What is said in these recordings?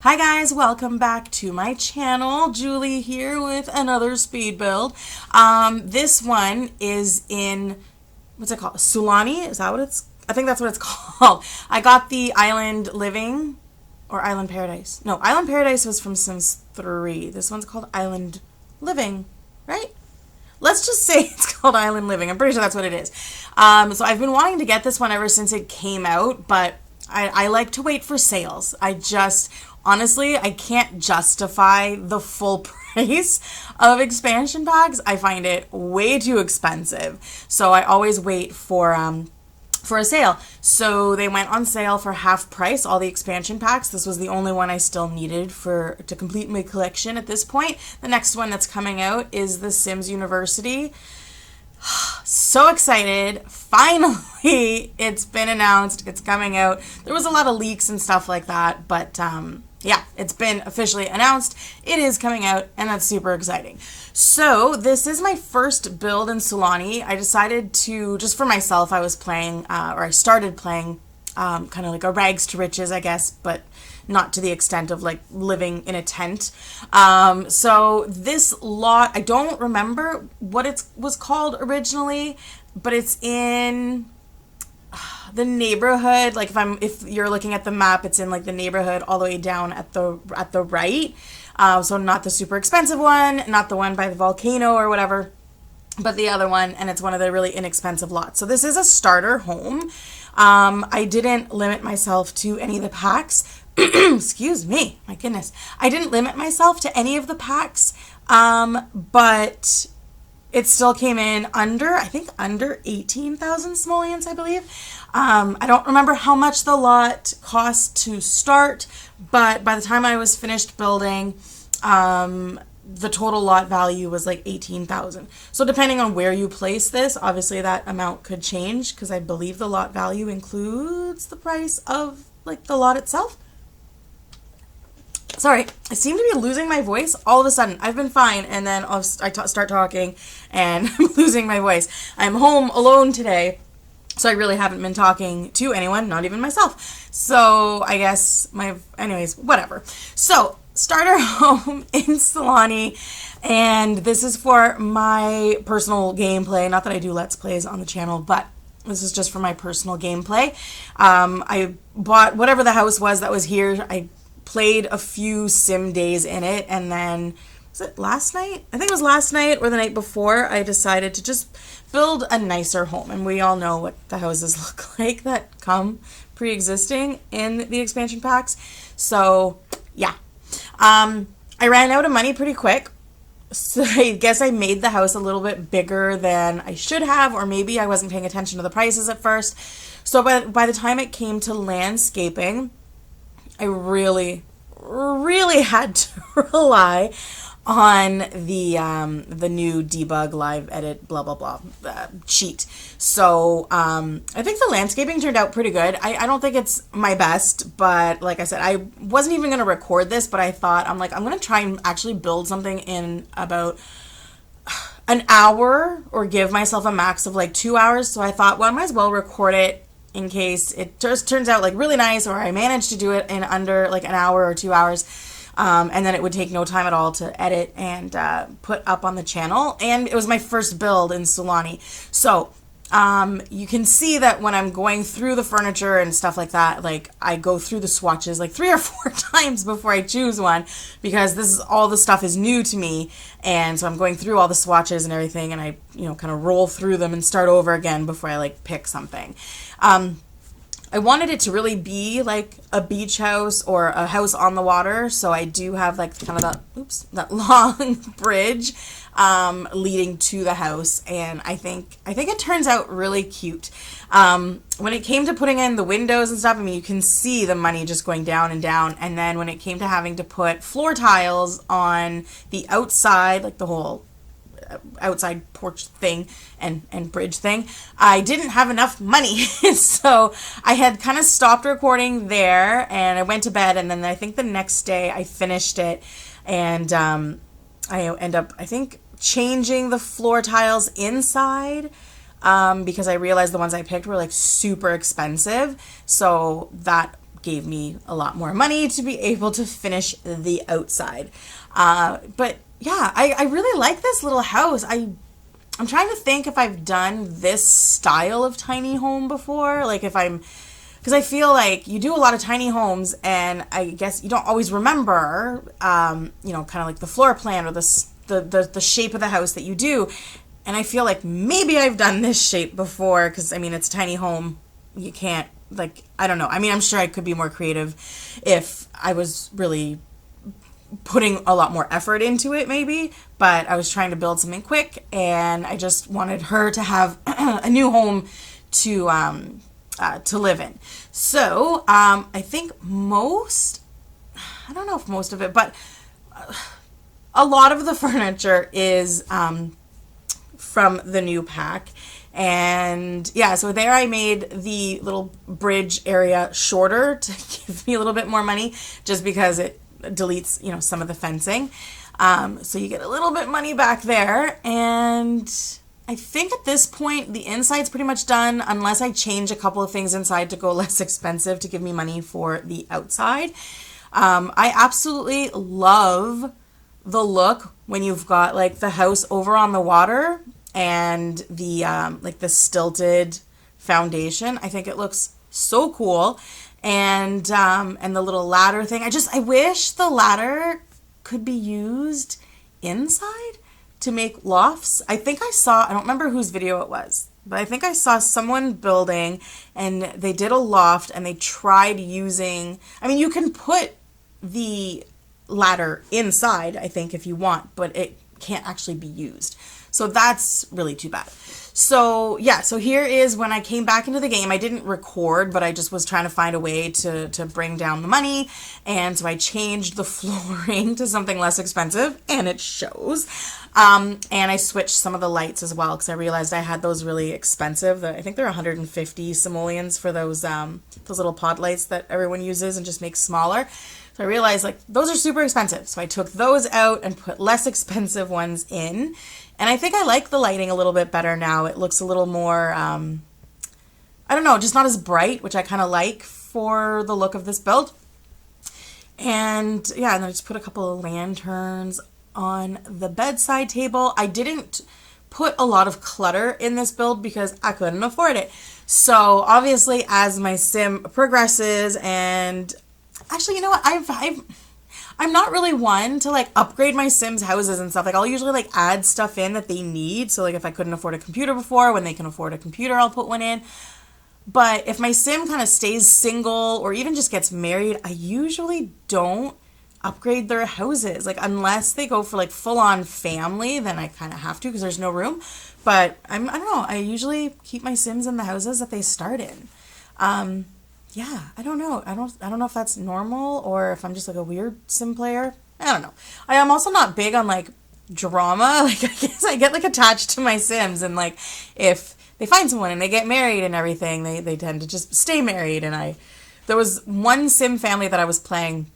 Hi guys, welcome back to my channel. Julie here with another speed build. This one is in, what's it called? Sulani? Is that what it's, I think that's what it's called. I got the Island Living or Island Paradise. No, Island Paradise was from Sims 3. This one's called Island Living, right? Let's just say it's called Island Living. I'm pretty sure that's what it is. So I've been wanting to get this one ever since it came out, but I like to wait for sales. Honestly, I can't justify the full price of expansion packs. I find it way too expensive. So I always wait for a sale. So they went on sale for half price, all the expansion packs. This was the only one I still needed to complete my collection at this point. The next one that's coming out is The Sims University. So excited. Finally, it's been announced. It's coming out. There was a lot of leaks and stuff like that, but yeah, it's been officially announced. It is coming out, and that's super exciting. So this is my first build in Sulani. I decided to, just for myself, I started playing kind of like a rags to riches, I guess, but not to the extent of like living in a tent. So this lot, I don't remember what it was called originally, but it's in the neighborhood. Like if you're looking at the map, it's in like the neighborhood all the way down at the right. So not the super expensive one, not the one by the volcano or whatever, but the other one, and it's one of the really inexpensive lots. So this is a starter home. I didn't limit myself to any of the packs. Excuse me, my goodness. I didn't limit myself to any of the packs, but it still came in under 18,000 simoleons, I believe. I don't remember how much the lot cost to start, but by the time I was finished building, the total lot value was like 18,000. So depending on where you place this, obviously that amount could change, because I believe the lot value includes the price of like the lot itself. Sorry, I seem to be losing my voice all of a sudden. I've been fine, and then I start talking, and I'm losing my voice. I'm home alone today, so I really haven't been talking to anyone, not even myself. So I guess anyways, whatever. So starter home in Sulani, and this is for my personal gameplay. Not that I do Let's Plays on the channel, but this is just for my personal gameplay. I bought whatever the house was that was here. I played a few sim days in it, and then, was it last night? I think it was last night or the night before, I decided to just build a nicer home. And we all know what the houses look like that come pre-existing in the expansion packs. So yeah, I ran out of money pretty quick. So I guess I made the house a little bit bigger than I should have, or maybe I wasn't paying attention to the prices at first. So by the time it came to landscaping, I really had to rely on the new debug live edit blah blah blah cheat. So I think the landscaping turned out pretty good. I don't think it's my best, but like I said, I wasn't even gonna record this, but I thought I'm gonna try and actually build something in about an hour, or give myself a max of like 2 hours. So I thought, well, I might as well record it in case it just turns out like really nice, or I managed to do it in under like an hour or 2 hours, and then it would take no time at all to edit and put up on the channel. And it was my first build in Sulani, so you can see that when I'm going through the furniture and stuff like that, like I go through the swatches like 3 or 4 times before I choose one, because all the stuff is new to me, and so I'm going through all the swatches and everything, and I kind of roll through them and start over again before I like pick something. I wanted it to really be like a beach house or a house on the water, so I do have like kind of that long bridge leading to the house, and I think it turns out really cute. When it came to putting in the windows and stuff, I mean, you can see the money just going down and down, and then when it came to having to put floor tiles on the outside, like the whole outside porch thing and bridge thing, I didn't have enough money. So I had kind of stopped recording there, and I went to bed, and then I think the next day I finished it, and I end up, I think, changing the floor tiles inside, because I realized the ones I picked were like super expensive, so that gave me a lot more money to be able to finish the outside. But yeah, I really like this little house. I'm trying to think if I've done this style of tiny home before. Like because I feel like you do a lot of tiny homes, and I guess you don't always remember, kind of like the floor plan or the shape of the house that you do. And I feel like maybe I've done this shape before, because, I mean, it's a tiny home. You can't, like, I don't know. I mean, I'm sure I could be more creative if I was really putting a lot more effort into it, maybe. But I was trying to build something quick, and I just wanted her to have a new home to live in. So, I think I don't know if most of it, but a lot of the furniture is from the new pack. And yeah, so there I made the little bridge area shorter to give me a little bit more money, just because it deletes, some of the fencing. So you get a little bit money back there. And I think at this point, the inside's pretty much done, unless I change a couple of things inside to go less expensive to give me money for the outside. I absolutely love the look when you've got like the house over on the water and the like the stilted foundation. I think it looks so cool. And the little ladder thing. I wish the ladder could be used inside to make lofts. I don't remember whose video it was, but I think I saw someone building, and they did a loft, and they tried using, I mean, you can put the ladder inside, I think, if you want, but it can't actually be used. So that's really too bad. So yeah, so here is when I came back into the game. I didn't record, but I just was trying to find a way to bring down the money. And so I changed the flooring to something less expensive, and it shows. And I switched some of the lights as well, because I realized I had those really expensive. I think they're 150 simoleons for those little pod lights that everyone uses and just makes smaller. So I realized, like, those are super expensive. So I took those out and put less expensive ones in. And I think I like the lighting a little bit better now. It looks a little more, I don't know, just not as bright, which I kind of like for the look of this build. And yeah, and then I just put a couple of lanterns on the bedside table. I didn't put a lot of clutter in this build because I couldn't afford it. So obviously, as my sim progresses, and actually, you know what, I'm not really one to like upgrade my Sims houses and stuff. Like, I'll usually like add stuff in that they need. So like if I couldn't afford a computer before, when they can afford a computer, I'll put one in. But if my Sim kind of stays single or even just gets married, I usually don't upgrade their houses. Like, unless they go for like full on family, then I kind of have to, because there's no room. But I don't know. I usually keep my Sims in the houses that they start in. Yeah, I don't know. I don't know if that's normal or if I'm just like a weird sim player. I don't know. I am also not big on like drama. Like, I guess I get like attached to my Sims, and like if they find someone and they get married and everything, they tend to just stay married. And there was one sim family that I was playing,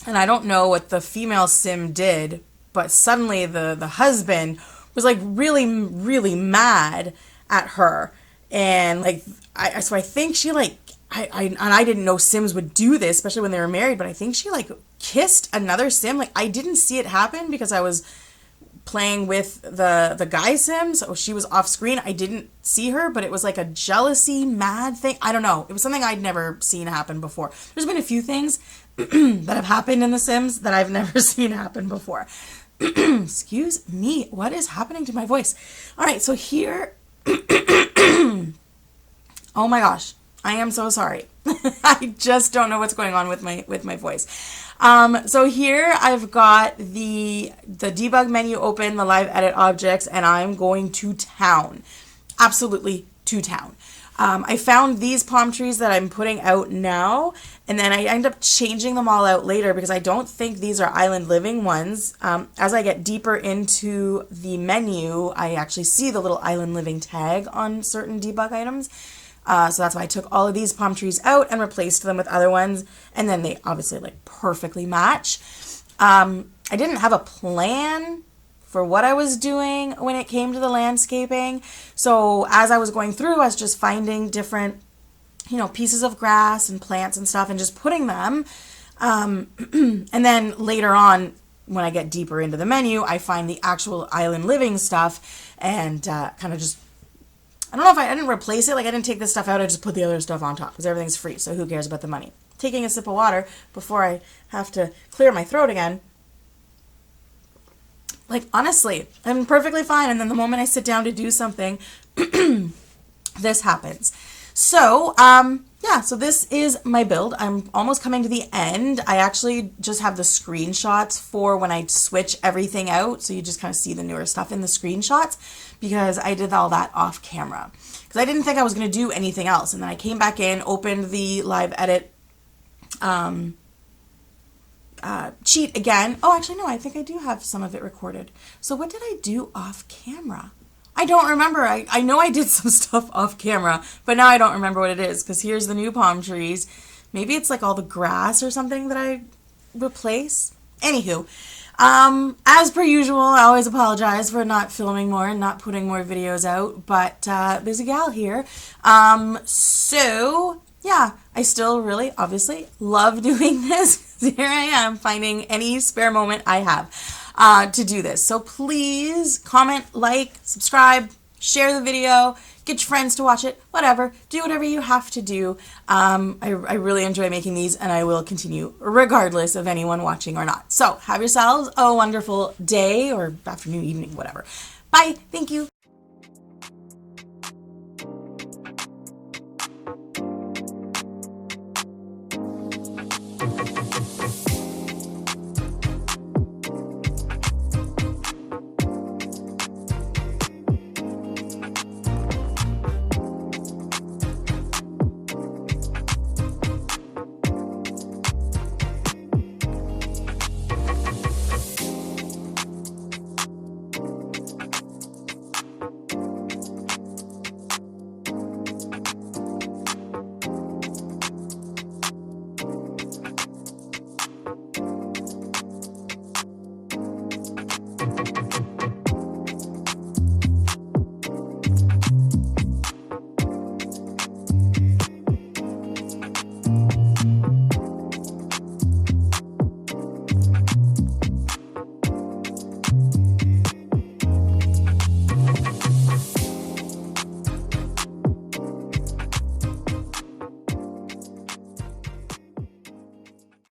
and I don't know what the female sim did, but suddenly the husband was like really, really mad at her. And like, so I think she like, I didn't know Sims would do this, especially when they were married, but I think she like kissed another Sim. Like, I didn't see it happen because I was playing with the guy Sim, so she was off screen. I didn't see her, but it was like a jealousy mad thing. I don't know. It was something I'd never seen happen before. There's been a few things that have happened in The Sims that I've never seen happen before. Excuse me. What is happening to my voice? All right, so here... Oh my gosh. I am so sorry. I just don't know what's going on with my voice. So here I've got the debug menu open, the live edit objects, and I'm going to town. Absolutely to town. I found these palm trees that I'm putting out now, and then I end up changing them all out later because I don't think these are island living ones. As I get deeper into the menu, I actually see the little island living tag on certain debug items. So that's why I took all of these palm trees out and replaced them with other ones. And then they obviously like perfectly match. I didn't have a plan for what I was doing when it came to the landscaping. So as I was going through, I was just finding different pieces of grass and plants and stuff and just putting them. And then later on, when I get deeper into the menu, I find the actual island living stuff and kind of just, I don't know if I didn't replace it. Like I didn't take this stuff out. I just put the other stuff on top because everything's free. So who cares about the money? Taking a sip of water before I have to clear my throat again. Like, honestly, I'm perfectly fine. And then the moment I sit down to do something, this happens. So, yeah, so this is my build. I'm almost coming to the end. I actually just have the screenshots for when I switch everything out. So you just kind of see the newer stuff in the screenshots because I did all that off camera. Because I didn't think I was going to do anything else. And then I came back in, opened the live edit cheat again. Oh, actually, no, I think I do have some of it recorded. So what did I do off camera? I don't remember. I know I did some stuff off camera, but now I don't remember what it is because here's the new palm trees. Maybe it's like all the grass or something that I replace. Anywho, as per usual, I always apologize for not filming more and not putting more videos out, but there's a gal here. So yeah, I still really obviously love doing this. Here I am finding any spare moment I have to do this. So please comment, like, subscribe, share the video, get your friends to watch it, whatever. Do whatever you have to do. I really enjoy making these and I will continue regardless of anyone watching or not. So have yourselves a wonderful day or afternoon, evening, whatever. Bye. Thank you.